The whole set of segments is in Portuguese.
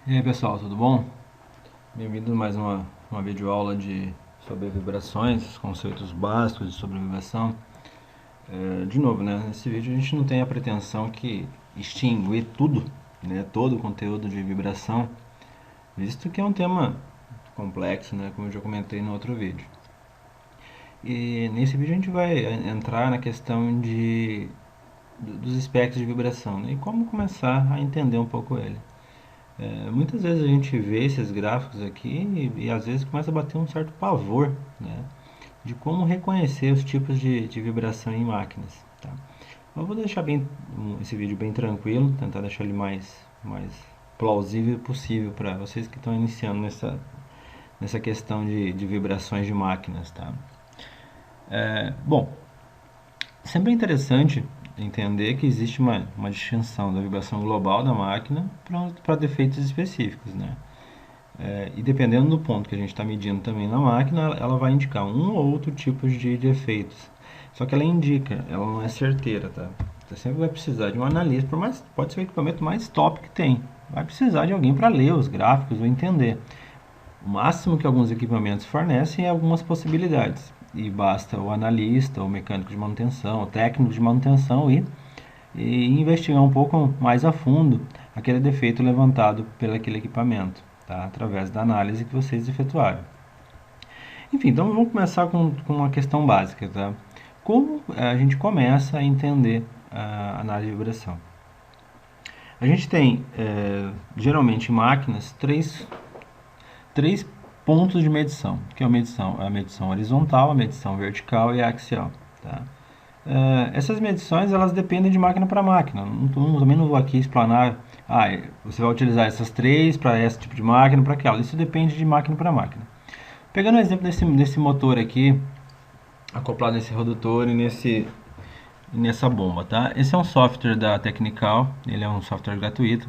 E aí pessoal, tudo bom? Bem-vindo a mais uma videoaula sobre vibrações, os conceitos básicos sobre vibração. De novo, né, nesse vídeo a gente não tem a pretensão que extinguir tudo, né, todo o conteúdo de vibração, visto que é um tema complexo, né, como eu já comentei no outro vídeo. E nesse vídeo a gente vai entrar na questão dos espectros de vibração, né, e como começar a entender um pouco ele. Muitas vezes a gente vê esses gráficos aqui e às vezes começa a bater um certo pavor, né, de como reconhecer os tipos de vibração em máquinas. Tá? Eu vou deixar esse vídeo bem tranquilo, tentar deixar ele mais plausível possível para vocês que estão iniciando nessa questão de vibrações de máquinas. Tá? Bom, sempre é interessante entender que existe uma distinção da vibração global da máquina para defeitos específicos, né? E dependendo do ponto que a gente está medindo também na máquina, ela vai indicar um ou outro tipo de efeitos. Só que ela indica, ela não é certeira, tá? Você sempre vai precisar de um analista, por mais pode ser o equipamento mais top que tem. Vai precisar de alguém para ler os gráficos ou entender. O máximo que alguns equipamentos fornecem é algumas possibilidades. E basta o analista, o mecânico de manutenção, o técnico de manutenção e investigar um pouco mais a fundo aquele defeito levantado pelo aquele equipamento, tá? Através da análise que vocês efetuaram. Enfim, então vamos começar com uma questão básica. Tá? Como a gente começa a entender a análise de vibração? A gente tem, geralmente em máquinas, três pontos de medição, que é a medição horizontal, a medição vertical e a axial. Tá? Essas medições elas dependem de máquina para máquina. Também não vou aqui explanar, você vai utilizar essas três para esse tipo de máquina, para aquela. Isso depende de máquina para máquina. Pegando o exemplo desse motor aqui, acoplado nesse redutor nessa bomba, tá? Esse é um software da Technical, ele é um software gratuito,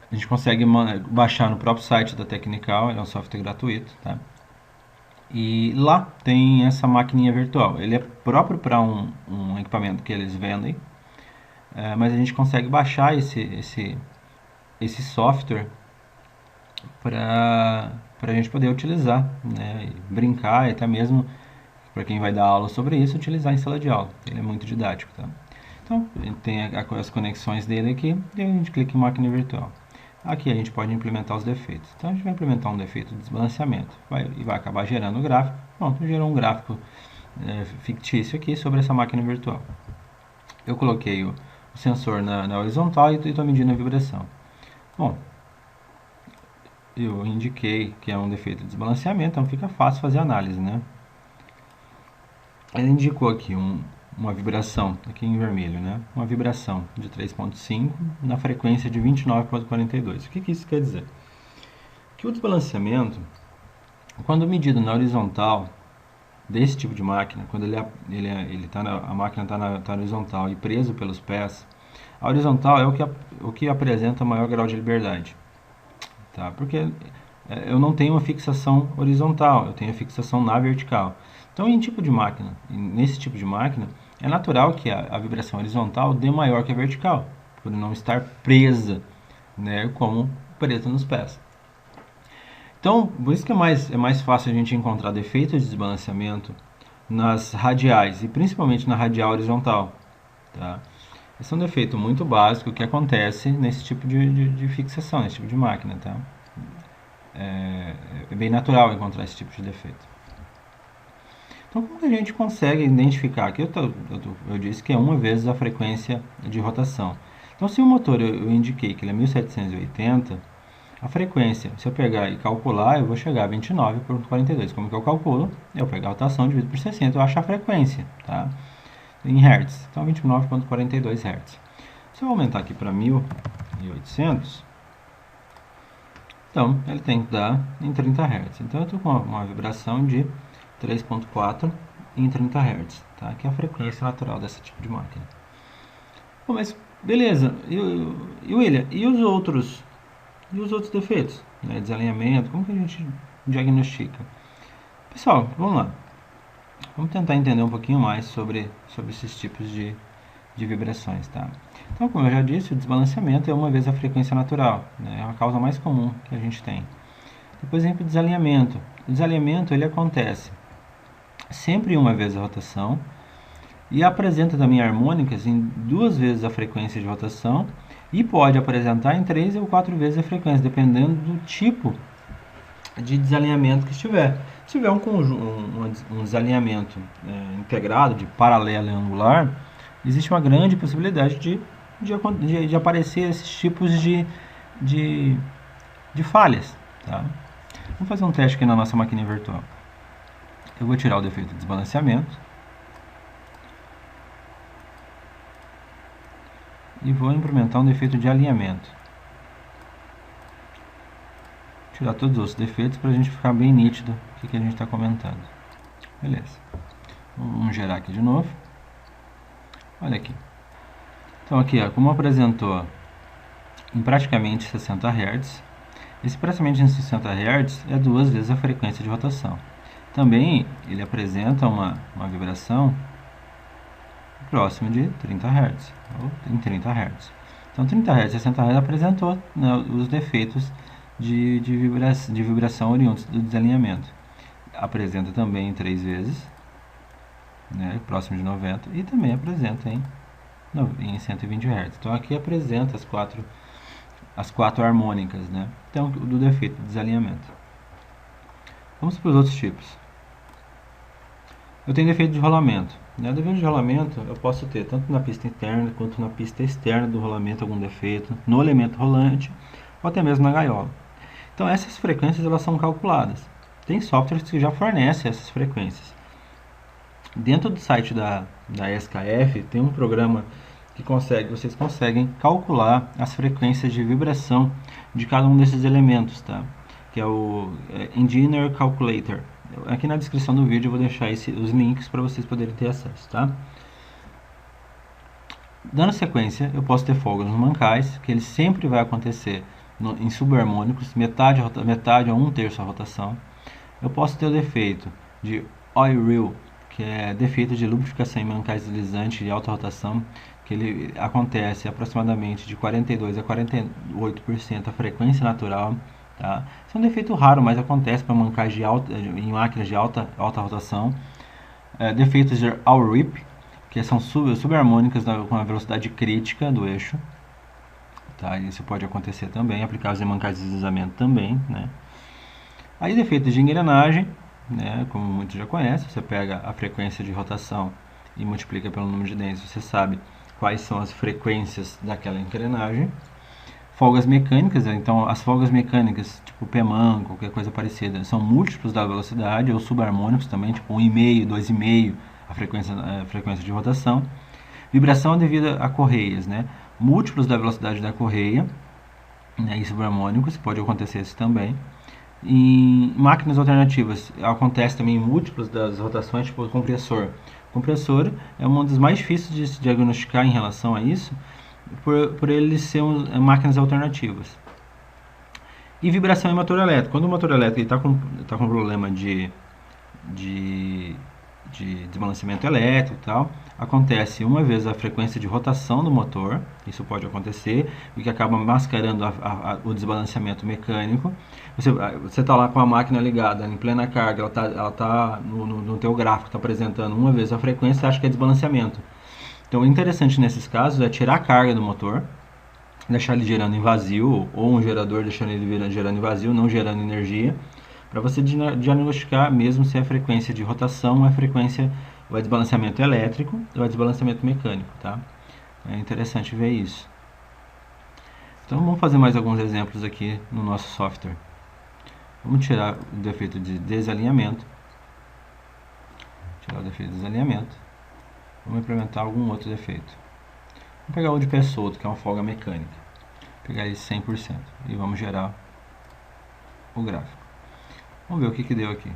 a gente consegue baixar no próprio site da Technical, ele é um software gratuito, tá? E lá tem essa maquininha virtual. Ele é próprio para um equipamento que eles vendem, mas a gente consegue baixar esse software para a gente poder utilizar, né? E brincar e até mesmo para quem vai dar aula sobre isso, utilizar em sala de aula. Ele é muito didático. Tá? Então, tem as conexões dele aqui e a gente clica em máquina virtual. Aqui a gente pode implementar os defeitos. Então a gente vai implementar um defeito de desbalanceamento e vai acabar gerando o gráfico. Pronto, gerou um gráfico fictício aqui sobre essa máquina virtual. Eu coloquei o sensor na horizontal e estou medindo a vibração. Bom, eu indiquei que é um defeito de desbalanceamento, então fica fácil fazer a análise, né? Ele indicou aqui uma vibração, aqui em vermelho, né? Uma vibração de 3.5 na frequência de 29.42. O que isso quer dizer? Que o desbalanceamento, quando medido na horizontal desse tipo de máquina, quando a máquina está na horizontal e preso pelos pés, a horizontal é o que apresenta maior grau de liberdade, tá? Porque eu não tenho uma fixação horizontal, eu tenho a fixação na vertical. Então, nesse tipo de máquina, é natural que a vibração horizontal dê maior que a vertical, por não estar presa, né, como presa nos pés. Então, por isso que é mais fácil a gente encontrar defeitos de desbalanceamento nas radiais, e principalmente na radial horizontal. Tá? Esse é um defeito muito básico que acontece nesse tipo de fixação, nesse tipo de máquina. Tá? É bem natural encontrar esse tipo de defeito. Então, como que a gente consegue identificar? Aqui eu disse que é uma vez a frequência de rotação. Então, se o motor eu indiquei que ele é 1780, a frequência, se eu pegar e calcular, eu vou chegar a 29,42. Como que eu calculo? Eu pego a rotação, divido por 60, eu acho a frequência, tá? Em Hz. Então, 29,42 Hz. Se eu aumentar aqui para 1800, então ele tem que dar em 30 Hz. Então, eu estou com uma vibração de 3.4 em 30 Hz, tá? Que é a frequência natural desse tipo de máquina. Bom, mas beleza. William, e os outros defeitos, né? Desalinhamento, como que a gente diagnostica? Pessoal, vamos lá. Vamos tentar entender um pouquinho mais sobre esses tipos de vibrações, tá? Então, como eu já disse, o desbalanceamento é uma vez a frequência natural, né? É a causa mais comum que a gente tem. Depois vem para o desalinhamento. O desalinhamento ele acontece sempre uma vez a rotação e apresenta também harmônicas em 2 vezes a frequência de rotação e pode apresentar em 3 ou 4 vezes a frequência, dependendo do tipo de desalinhamento que estiver. Se tiver um desalinhamento integrado, de paralelo e angular, existe uma grande possibilidade de aparecer esses tipos de falhas. Tá? Vamos fazer um teste aqui na nossa máquina virtual. Eu vou tirar o defeito de desbalanceamento e vou implementar um defeito de alinhamento. Tirar todos os defeitos para a gente ficar bem nítido o que a gente está comentando. Beleza. Vamos gerar aqui de novo. Olha aqui. Então aqui, ó, como apresentou em praticamente 60 Hz, esse praticamente em 60 Hz é 2 vezes a frequência de rotação. Também ele apresenta uma vibração próximo de 30 Hz, ou em 30 Hz. Então 30 Hz e 60 Hz apresentou, né, os defeitos de vibração oriundos do desalinhamento. Apresenta também em 3 vezes, né, próximo de 90, e também apresenta em 120 Hz. Então aqui apresenta as quatro harmônicas, né? Então, do defeito de desalinhamento. Vamos para os outros tipos. Eu tenho defeito de rolamento. Né? Defeito de rolamento eu posso ter tanto na pista interna quanto na pista externa do rolamento algum defeito, no elemento rolante ou até mesmo na gaiola. Então essas frequências elas são calculadas. Tem softwares que já fornecem essas frequências. Dentro do site da SKF tem um programa que vocês conseguem calcular as frequências de vibração de cada um desses elementos, tá? Que é o Engineer Calculator. Aqui na descrição do vídeo eu vou deixar os links para vocês poderem ter acesso, tá? Dando sequência, eu posso ter folgas nos mancais, que ele sempre vai acontecer em subharmônicos, metade a 1/3 a rotação. Eu posso ter o defeito de oil reel, que é defeito de lubrificação em mancais deslizantes de alta rotação, que ele acontece aproximadamente de 42 a 48% a frequência natural. Tá? Isso é um defeito raro, mas acontece para mancais em máquinas de alta rotação. Defeitos de all rip, que são subharmônicas com a velocidade crítica do eixo. Tá? Isso pode acontecer também, aplicados em mancais de deslizamento também. Né? Aí defeitos de engrenagem, né? Como muitos já conhecem, você pega a frequência de rotação e multiplica pelo número de dentes, você sabe quais são as frequências daquela engrenagem. Folgas mecânicas, então as folgas mecânicas, tipo PEMAN, qualquer coisa parecida, são múltiplos da velocidade, ou subharmônicos também, tipo 1,5, 2,5 a frequência de rotação. Vibração devido a correias, né? Múltiplos da velocidade da correia, né? E subharmônicos, pode acontecer isso também. Em máquinas alternativas, acontece também múltiplos das rotações, tipo compressor. Compressor é uma das mais difíceis de se diagnosticar em relação a isso, por ele ser máquinas alternativas. E vibração em motor elétrico. Quando o motor elétrico está com problema de desbalanceamento elétrico e tal, acontece uma vez a frequência de rotação do motor, isso pode acontecer, o que acaba mascarando o desbalanceamento mecânico. Você está lá com a máquina ligada em plena carga, ela tá no teu gráfico, está apresentando uma vez a frequência, você acha que é desbalanceamento. Então, o interessante nesses casos é tirar a carga do motor, deixar ele gerando em vazio, ou um gerador deixando ele gerando em vazio, não gerando energia, para você diagnosticar mesmo se é frequência de rotação ou é desbalanceamento elétrico ou é desbalanceamento mecânico, tá? É interessante ver isso. Então, vamos fazer mais alguns exemplos aqui no nosso software. Vamos tirar o defeito de desalinhamento. Tirar o defeito de desalinhamento. Vamos implementar algum outro defeito. Vamos pegar o de pé solto, que é uma folga mecânica. Pegar ele 100% e vamos gerar o gráfico. Vamos ver o que deu aqui.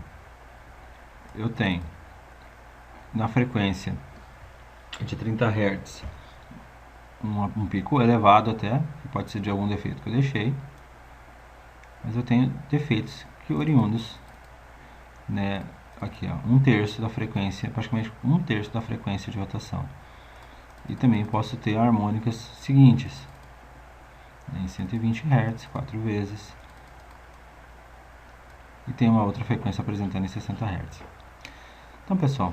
Eu tenho na frequência de 30 Hz um pico elevado até, que pode ser de algum defeito que eu deixei. Mas eu tenho defeitos que oriundos, né, aqui, ó, 1/3 da frequência, praticamente 1/3 da frequência de rotação. E também posso ter harmônicas seguintes, em 120 Hz, 4 vezes. E tem uma outra frequência apresentando em 60 Hz. Então, pessoal,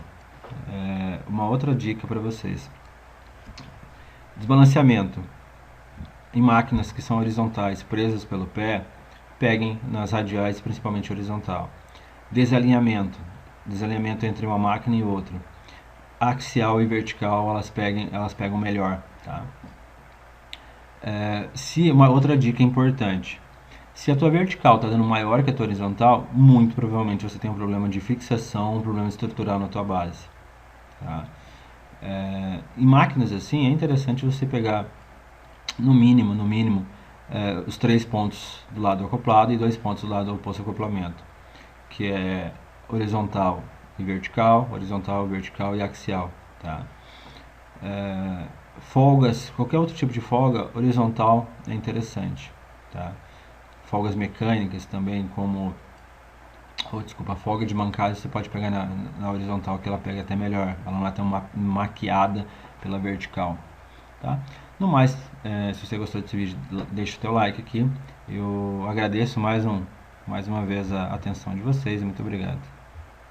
uma outra dica para vocês. Desbalanceamento. Em máquinas que são horizontais, presas pelo pé, peguem nas radiais, principalmente horizontal. Desalinhamento. Desalinhamento entre uma máquina e outra. Axial e vertical, elas pegam melhor. Tá? Se uma outra dica importante. Se a tua vertical está dando maior que a tua horizontal, muito provavelmente você tem um problema de fixação, um problema estrutural na tua base. Tá? Em máquinas assim, é interessante você pegar no mínimo, os 3 pontos do lado acoplado e 2 pontos do lado oposto ao acoplamento, que é horizontal e vertical, horizontal, vertical e axial. Tá? Folgas, qualquer outro tipo de folga, horizontal é interessante. Tá? Folgas mecânicas também, como a folga de mancada você pode pegar na horizontal, que ela pega até melhor, ela não é tão maquiada pela vertical. Tá? No mais, se você gostou desse vídeo, deixa o teu like aqui. Eu agradeço mais uma vez a atenção de vocês e muito obrigado.